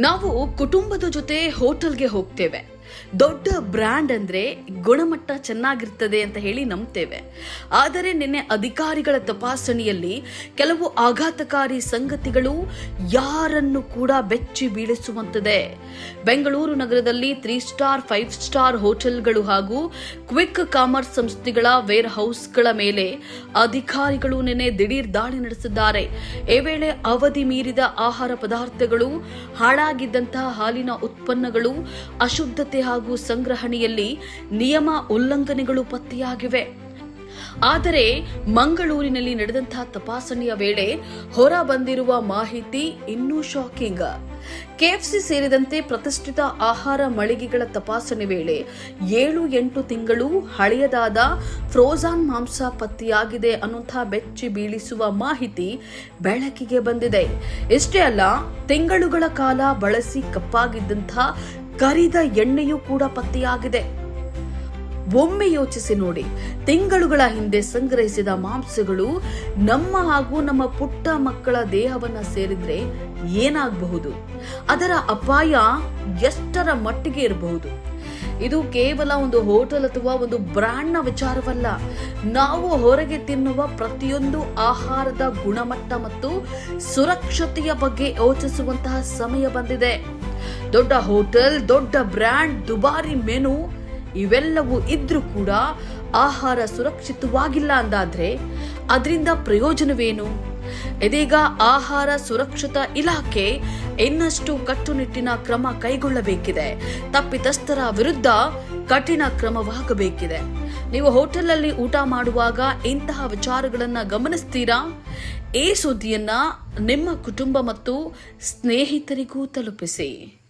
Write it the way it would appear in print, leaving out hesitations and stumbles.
ನಾವು ಕುಟುಂಬದ ಜೊತೆ ಹೋಟೆಲ್ಗೆ ಹೋಗ್ತೇವೆ. ದೊಡ್ಡ ಬ್ರ್ಯಾಂಡ್ ಅಂದ್ರೆ ಗುಣಮಟ್ಟ ಚೆನ್ನಾಗಿರ್ತದೆ ಅಂತ ಹೇಳಿ ನಂಬ್ತೇವೆ. ಆದರೆ ನಿನ್ನೆ ಅಧಿಕಾರಿಗಳ ತಪಾಸಣೆಯಲ್ಲಿ ಕೆಲವು ಆಘಾತಕಾರಿ ಸಂಗತಿಗಳು ಯಾರನ್ನು ಕೂಡ ಬೆಚ್ಚಿ ಬೀಳಿಸುವಂತಿದೆ. ಬೆಂಗಳೂರು ನಗರದಲ್ಲಿ 3 ಸ್ಟಾರ್ 5 ಸ್ಟಾರ್ ಹೋಟೆಲ್ಗಳು ಹಾಗೂ ಕ್ವಿಕ್ ಕಾಮರ್ಸ್ ಸಂಸ್ಥೆಗಳ ವೇರ್ ಹೌಸ್ಗಳ ಮೇಲೆ ಅಧಿಕಾರಿಗಳು ನಿನ್ನೆ ದಿಢೀರ್ ದಾಳಿ ನಡೆಸಿದ್ದಾರೆ. ಈ ವೇಳೆ ಅವಧಿ ಮೀರಿದ ಆಹಾರ ಪದಾರ್ಥಗಳು, ಹಾಳಾಗಿದ್ದಂತಹ ಹಾಲಿನ ಉತ್ಪನ್ನಗಳು, ಅಶುದ್ಧತೆ ಹಾಗೂ ಸಂಗ್ರಹಣೆಯಲ್ಲಿ ನಿಯಮ ಉಲ್ಲಂಘನೆಗಳು ಪತ್ತೆಯಾಗಿವೆ. ಆದರೆ ಮಂಗಳೂರಿನಲ್ಲಿ ನಡೆದಂತಹ ತಪಾಸಣೆಯ ವೇಳೆ ಹೊರ ಬಂದಿರುವ ಮಾಹಿತಿ ಇನ್ನೂ ಶಾಕಿಂಗ್. ಕೆಎಫ್ಸಿ ಸೇರಿದಂತೆ ಪ್ರತಿಷ್ಠಿತ ಆಹಾರ ಮಳಿಗೆಗಳ ತಪಾಸಣೆ ವೇಳೆ 7-8 ತಿಂಗಳು ಹಳೆಯದಾದ ಫ್ರೋಜನ್ ಮಾಂಸ ಪತ್ತೆಯಾಗಿದೆ ಅನ್ನುವಂತಹ ಬೆಚ್ಚಿ ಬೀಳಿಸುವ ಮಾಹಿತಿ ಬೆಳಕಿಗೆ ಬಂದಿದೆ. ಇಷ್ಟೇ ಅಲ್ಲ, ತಿಂಗಳುಗಳ ಕಾಲ ಬಳಸಿ ಕಪ್ಪಾಗಿದ್ದಂತಹ ಕರಿದ ಎಣ್ಣೆಯೂ ಕೂಡ ಪತ್ತೆಯಾಗಿದೆ. ಒಮ್ಮೆ ಯೋಚಿಸಿ ನೋಡಿ, ತಿಂಗಳುಗಳ ಹಿಂದೆ ಸಂಗ್ರಹಿಸಿದ ಮಾಂಸಗಳು ನಮ್ಮ ಹಾಗೂ ನಮ್ಮ ಪುಟ್ಟ ಮಕ್ಕಳ ದೇಹವನ್ನ ಸೇರಿದ್ರೆ ಏನಾಗಬಹುದು? ಅದರ ಅಪಾಯ ಎಷ್ಟರ ಮಟ್ಟಿಗೆ ಇರಬಹುದು? ಇದು ಕೇವಲ ಒಂದು ಹೋಟೆಲ್ ಅಥವಾ ಒಂದು ಬ್ರ್ಯಾಂಡ್ನ ವಿಚಾರವಲ್ಲ. ನಾವು ಹೊರಗೆ ತಿನ್ನುವ ಪ್ರತಿಯೊಂದು ಆಹಾರದ ಗುಣಮಟ್ಟ ಮತ್ತು ಸುರಕ್ಷತೆಯ ಬಗ್ಗೆ ಯೋಚಿಸುವಂತಹ ಸಮಯ ಬಂದಿದೆ. ದೊಡ್ಡ ಹೋಟೆಲ್, ದೊಡ್ಡ ಬ್ರ್ಯಾಂಡ್, ದುಬಾರಿ ಮೆನು ಇವೆಲ್ಲವೂ ಇದ್ರೂ ಕೂಡ ಆಹಾರ ಸುರಕ್ಷಿತವಾಗಿಲ್ಲ ಅಂದಾದ್ರೆ ಅದರಿಂದ ಪ್ರಯೋಜನವೇನು? ಇದೀಗ ಆಹಾರ ಸುರಕ್ಷತಾ ಇಲಾಖೆ ಇನ್ನಷ್ಟು ಕಟ್ಟುನಿಟ್ಟಿನ ಕ್ರಮ ಕೈಗೊಳ್ಳಬೇಕಿದೆ. ತಪ್ಪಿತಸ್ಥರ ವಿರುದ್ಧ ಕಠಿಣ ಕ್ರಮವಾಗಬೇಕಿದೆ. ನೀವು ಹೋಟೆಲ್ನಲ್ಲಿ ಊಟ ಮಾಡುವಾಗ ಇಂತಹ ವಿಚಾರಗಳನ್ನ ಗಮನಿಸ್ತೀರಾ? ಈ ಸುದ್ದಿಯನ್ನ ನಿಮ್ಮ ಕುಟುಂಬ ಮತ್ತು ಸ್ನೇಹಿತರಿಗೂ ತಲುಪಿಸಿ.